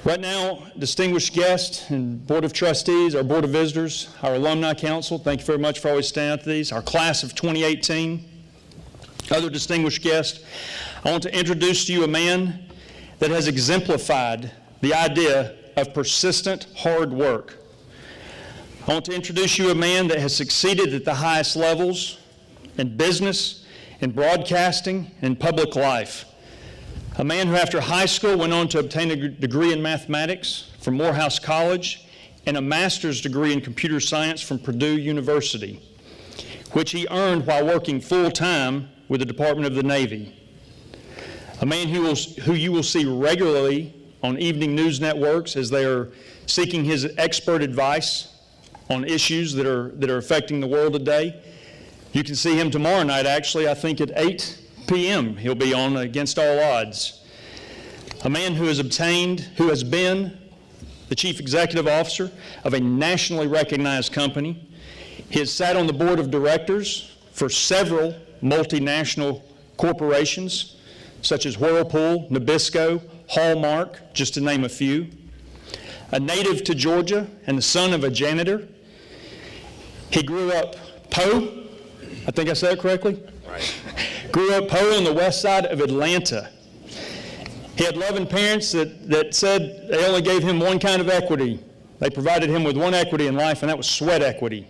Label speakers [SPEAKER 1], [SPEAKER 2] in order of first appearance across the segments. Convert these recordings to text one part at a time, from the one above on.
[SPEAKER 1] Right now, distinguished guests and Board of Trustees, our Board of Visitors, our Alumni Council, thank you very much for always staying out to these, our class of 2018, other distinguished guests, I want to introduce to you a man that has exemplified the idea of persistent hard work. I want to introduce you a man that has succeeded at the highest levels in business, in broadcasting, and public life. A man who after high school went on to obtain a degree in mathematics from Morehouse College and a master's degree in computer science from Purdue University, which he earned while working full-time with the Department of the Navy. A man who you will see regularly on evening news networks as they are seeking his expert advice on issues that are affecting the world today. You can see him tomorrow night, actually, I think at 8 p.m. he'll be on Against All Odds. A man who has been the chief executive officer of a nationally recognized company. He has sat on the board of directors for several multinational corporations, such as Whirlpool, Nabisco, Hallmark, just to name a few. A native to Georgia and the son of a janitor. He grew up Poe, I think I said it correctly? Right. Grew up Poe on the west side of Atlanta. He had loving parents that said they only gave him one kind of equity. They provided him with one equity in life, and that was sweat equity.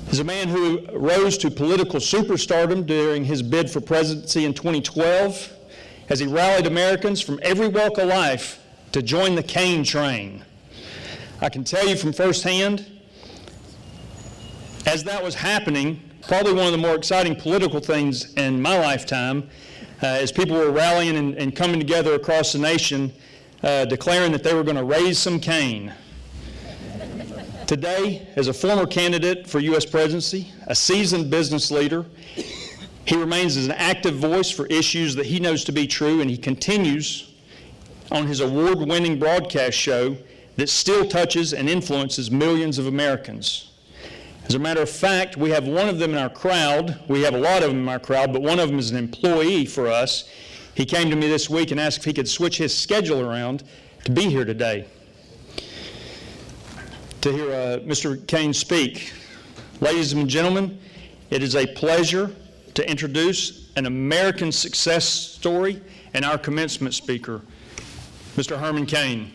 [SPEAKER 1] He's a man who rose to political superstardom during his bid for presidency in 2012 as he rallied Americans from every walk of life to join the Cain train. I can tell you from firsthand, as that was happening, probably one of the more exciting political things in my lifetime, as people were rallying and coming together across the nation, declaring that they were going to raise some Cain. Today, as a former candidate for U.S. presidency, a seasoned business leader, he remains as an active voice for issues that he knows to be true, and he continues on his award-winning broadcast show that still touches and influences millions of Americans. As a matter of fact, we have one of them in our crowd. We have a lot of them in our crowd, but one of them is an employee for us. He came to me this week and asked if he could switch his schedule around to be here today to hear Mr. Cain speak. Ladies and gentlemen, it is a pleasure to introduce an American success story and our commencement speaker, Mr. Herman Cain.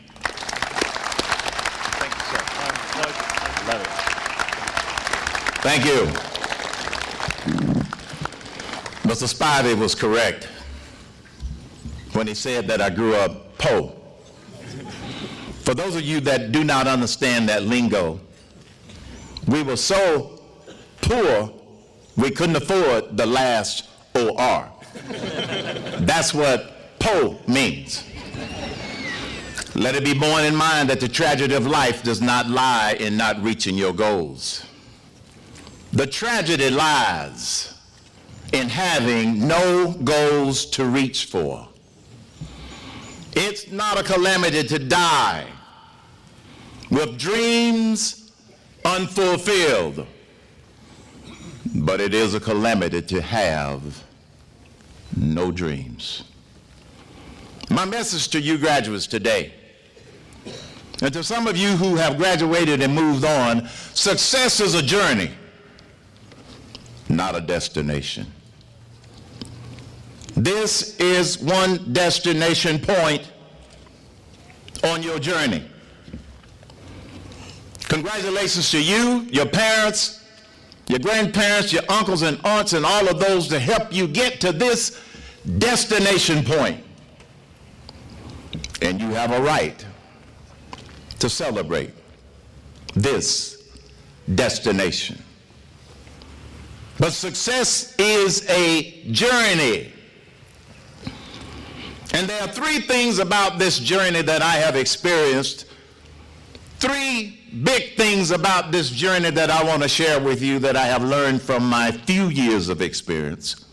[SPEAKER 2] Thank you, sir. Love it. Thank you. Mr. Spivey was correct when he said that I grew up poor. For those of you that do not understand that lingo, we were so poor we couldn't afford the last OR. That's what poor means. Let it be borne in mind that the tragedy of life does not lie in not reaching your goals. The tragedy lies in having no goals to reach for. It's not a calamity to die with dreams unfulfilled, but it is a calamity to have no dreams. My message to you graduates today, and to some of you who have graduated and moved on, success is a journey, not a destination. This is one destination point on your journey. Congratulations to you, your parents, your grandparents, your uncles and aunts, and all of those to help you get to this destination point. And you have a right to celebrate this destination. But success is a journey. And there are three things about this journey that I have experienced. Three big things about this journey that I want to share with you that I have learned from my few years of experience.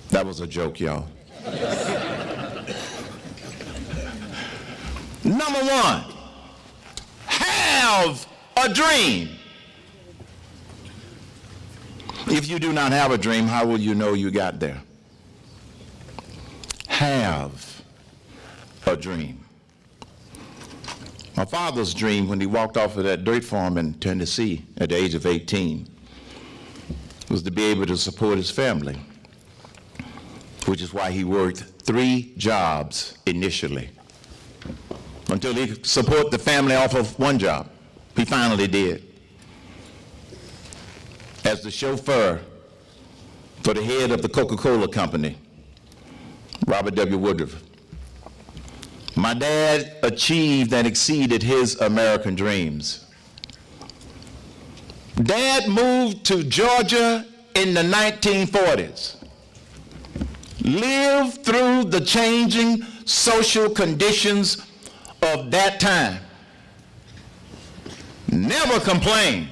[SPEAKER 2] That was a joke, y'all. Number one, have a dream. If you do not have a dream, how will you know you got there? Have a dream. My father's dream when he walked off of that dirt farm in Tennessee at the age of 18 was to be able to support his family, which is why he worked 3 jobs initially until he could support the family off of one job. He finally did. As the chauffeur for the head of the Coca-Cola company, Robert W. Woodruff, my dad achieved and exceeded his American dreams. Dad moved to Georgia in the 1940s, lived through the changing social conditions of that time, never complained,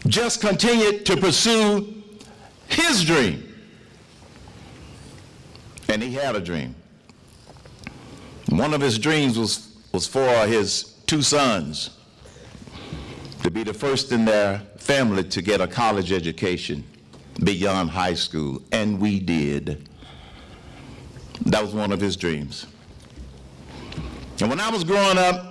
[SPEAKER 2] just continued to pursue his dream. And he had a dream. One of his dreams was for his 2 sons to be the first in their family to get a college education beyond high school, and we did. That was one of his dreams. And when I was growing up,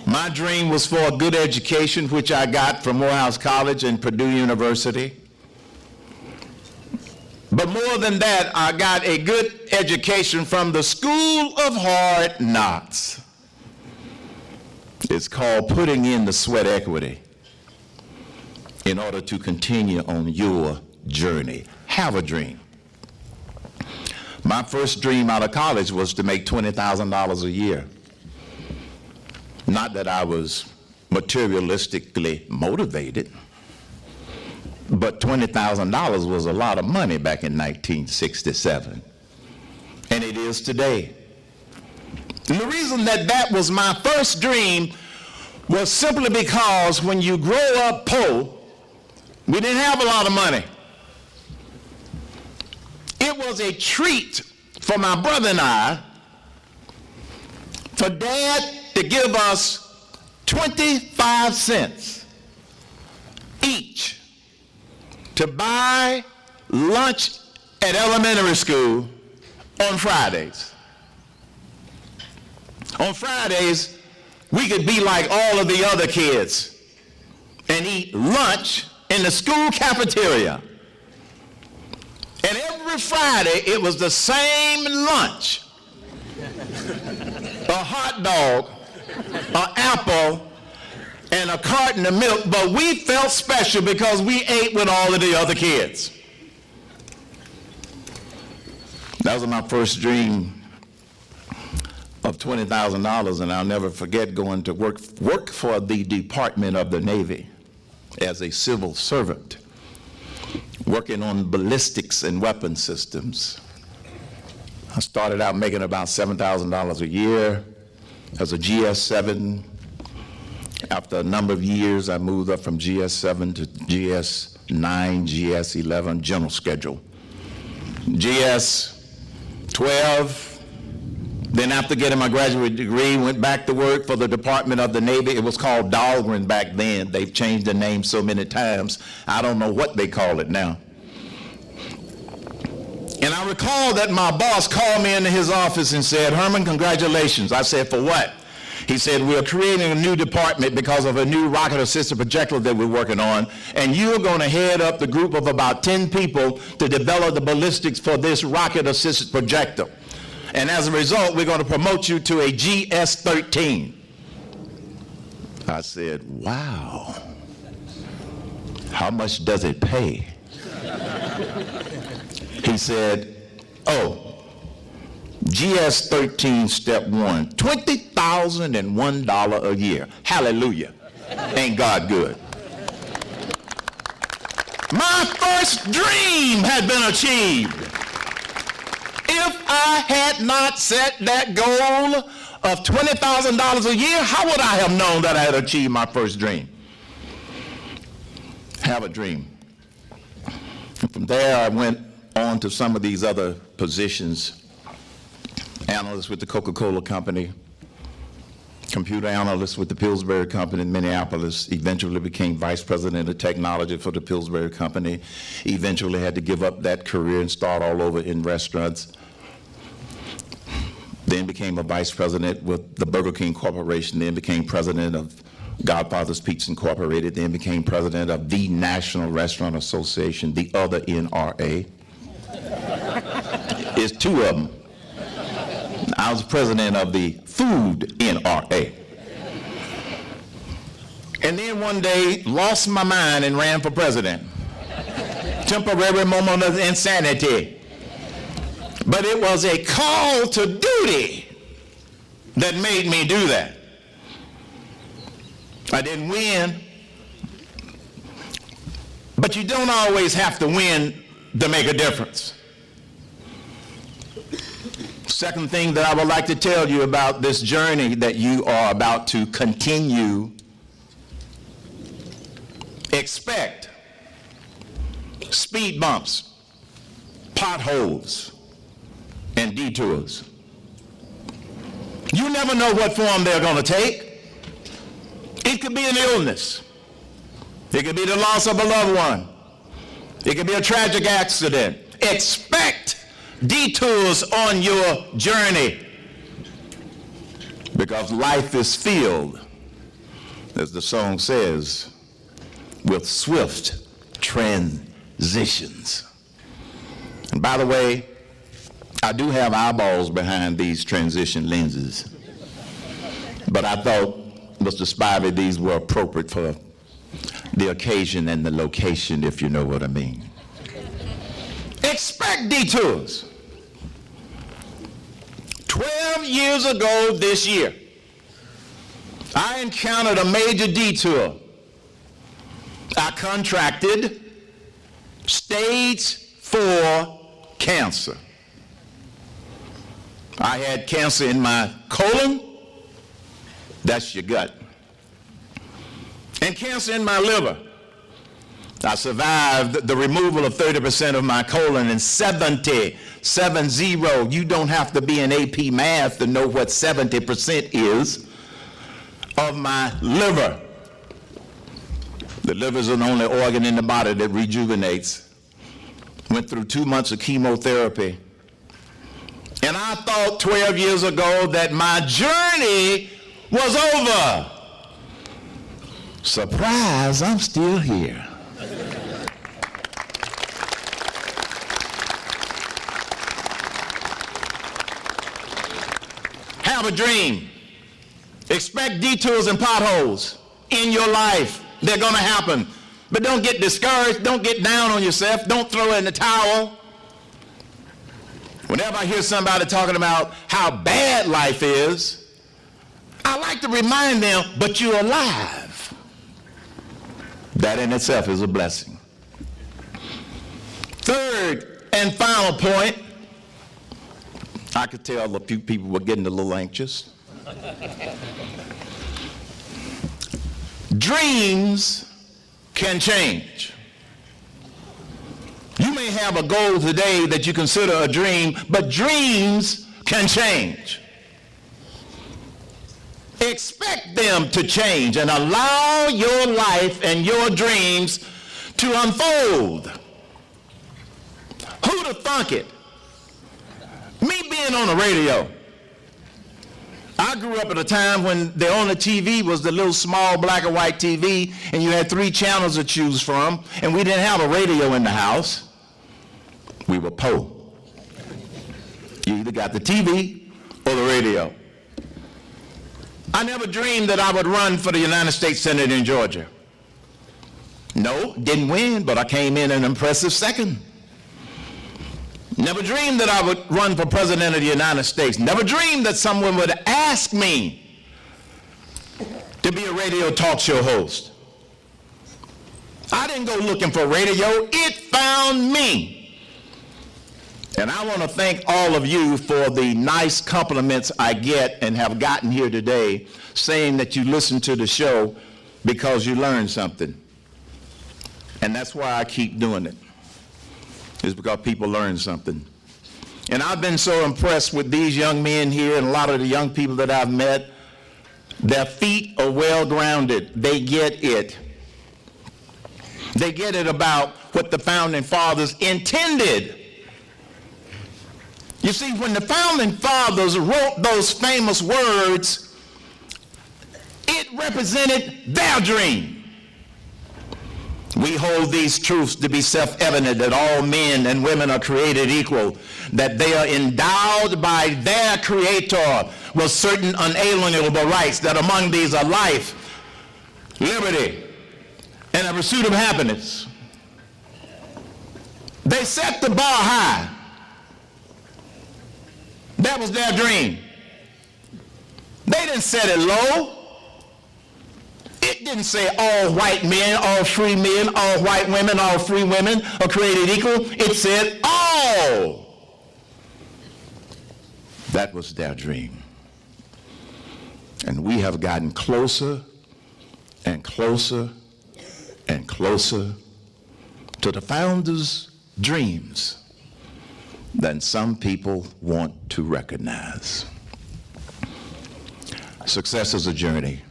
[SPEAKER 2] my dream was for a good education, which I got from Morehouse College and Purdue University. But more than that, I got a good education from the School of Hard Knocks. It's called putting in the sweat equity in order to continue on your journey. Have a dream. My first dream out of college was to make $20,000 a year. Not that I was materialistically motivated, but $20,000 was a lot of money back in 1967, and it is today. And the reason that was my first dream was simply because when you grow up poor, we didn't have a lot of money. It was a treat for my brother and I for Dad to give us 25 cents each to buy lunch at elementary school on Fridays. On Fridays, we could be like all of the other kids and eat lunch in the school cafeteria. And every Friday, it was the same lunch. A hot dog, an apple, and a carton of milk, but we felt special because we ate with all of the other kids. That was my first dream of $20,000, and I'll never forget going to work for the Department of the Navy as a civil servant, working on ballistics and weapon systems. I started out making about $7,000 a year as a GS-7. After a number of years, I moved up from GS-7 to GS-9, GS-11, general schedule. GS-12, then after getting my graduate degree, went back to work for the Department of the Navy. It was called Dahlgren back then. They've changed the name so many times, I don't know what they call it now. And I recall that my boss called me into his office and said, "Herman, congratulations." I said, "For what?" He said, "We're creating a new department because of a new rocket-assisted projectile that we're working on, and you're going to head up the group of about 10 people to develop the ballistics for this rocket-assisted projectile. And as a result, we're going to promote you to a GS-13. I said, "Wow. How much does it pay?" He said, "Oh, GS-13 step 1, $20,001 a year. Hallelujah. Ain't God good?" My first dream had been achieved. If I had not set that goal of $20,000 a year, how would I have known that I had achieved my first dream? Have a dream. And from there, I went on to some of these other positions. Analyst with the Coca-Cola Company, computer analyst with the Pillsbury Company in Minneapolis, eventually became vice president of technology for the Pillsbury Company, eventually had to give up that career and start all over in restaurants. Then became a vice president with the Burger King Corporation, then became president of Godfather's Pizza Incorporated, then became president of the National Restaurant Association, the other NRA. It's two of them. I was president of the Food NRA. And then one day, lost my mind and ran for president. Temporary moment of insanity. But it was a call to duty that made me do that. I didn't win, but you don't always have to win to make a difference. Second thing that I would like to tell you about this journey that you are about to continue, expect speed bumps, potholes, and detours. You never know what form they're going to take. It could be an illness. It could be the loss of a loved one. It could be a tragic accident. Expect detours on your journey, because life is filled, as the song says, with swift transitions. And by the way, I do have eyeballs behind these transition lenses, but I thought, Mr. Spivey, these were appropriate for the occasion and the location, if you know what I mean. Expect detours. 12 years ago this year, I encountered a major detour. I contracted stage 4 cancer. I had cancer in my colon, that's your gut, and cancer in my liver. I survived the removal of 30% of my colon and 70, you don't have to be in AP math to know what 70% is, of my liver. The liver is the only organ in the body that rejuvenates. Went through 2 months of chemotherapy. And I thought 12 years ago that my journey was over. Surprise, I'm still here. Have a dream. Expect detours and potholes in your life. They're going to happen. But don't get discouraged. Don't get down on yourself. Don't throw in the towel. Whenever I hear somebody talking about how bad life is, I like to remind them, but you're alive. That in itself is a blessing. Third and final point, I could tell a few people were getting a little anxious. Dreams can change. You may have a goal today that you consider a dream, but dreams can change. Expect them to change and allow your life and your dreams to unfold. Who'd have thunk it? Me being on the radio. I grew up at a time when the only TV was the little small black and white TV, and you had 3 channels to choose from, and we didn't have a radio in the house. We were poor. You either got the TV or the radio. I never dreamed that I would run for the United States Senate in Georgia. No, didn't win, but I came in an impressive second. Never dreamed that I would run for president of the United States. Never dreamed that someone would ask me to be a radio talk show host. I didn't go looking for radio, it found me. And I want to thank all of you for the nice compliments I get and have gotten here today, saying that you listened to the show because you learned something. And that's why I keep doing it. It's because people learn something. And I've been so impressed with these young men here and a lot of the young people that I've met. Their feet are well grounded. They get it. They get it about what the founding fathers intended. You see, when the founding fathers wrote those famous words, it represented their dream. We hold these truths to be self-evident, that all men and women are created equal, that they are endowed by their Creator with certain unalienable rights, that among these are life, liberty, and a pursuit of happiness. They set the bar high. That was their dream. They didn't set it low. It didn't say all white men, all free men, all white women, all free women are created equal. It said all. That was their dream. And we have gotten closer and closer and closer to the founders' dreams than some people want to recognize. Success is a journey,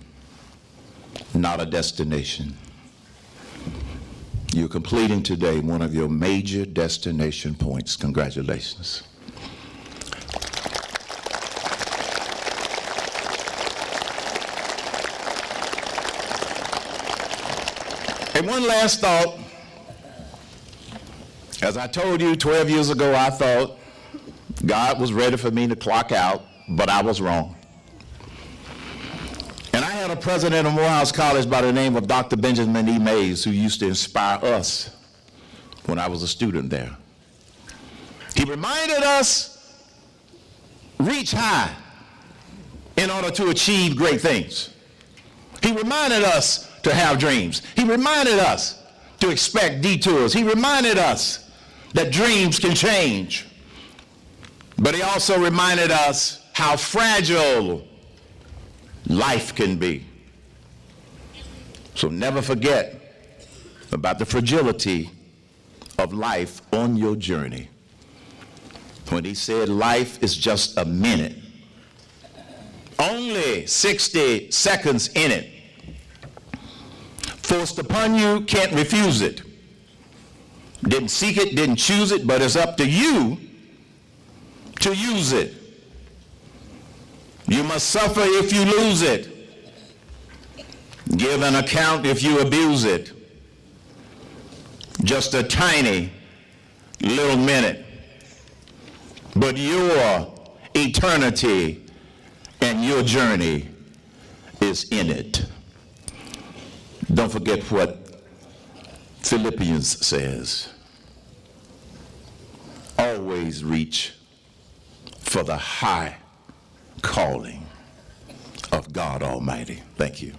[SPEAKER 2] not a destination. You're completing today one of your major destination points. Congratulations. And one last thought. As I told you 12 years ago, I thought God was ready for me to clock out, but I was wrong. And I had a president of Morehouse College by the name of Dr. Benjamin E. Mays, who used to inspire us when I was a student there. He reminded us, reach high in order to achieve great things. He reminded us to have dreams. He reminded us to expect detours. He reminded us that dreams can change. But he also reminded us how fragile life can be. So never forget about the fragility of life on your journey. When he said life is just a minute, only 60 seconds in it, forced upon you, can't refuse it. Didn't seek it, didn't choose it, but it's up to you to use it. You must suffer if you lose it. Give an account if you abuse it. Just a tiny little minute. But your eternity and your journey is in it. Don't forget what Philippians says. Always reach for the high calling of God Almighty. Thank you.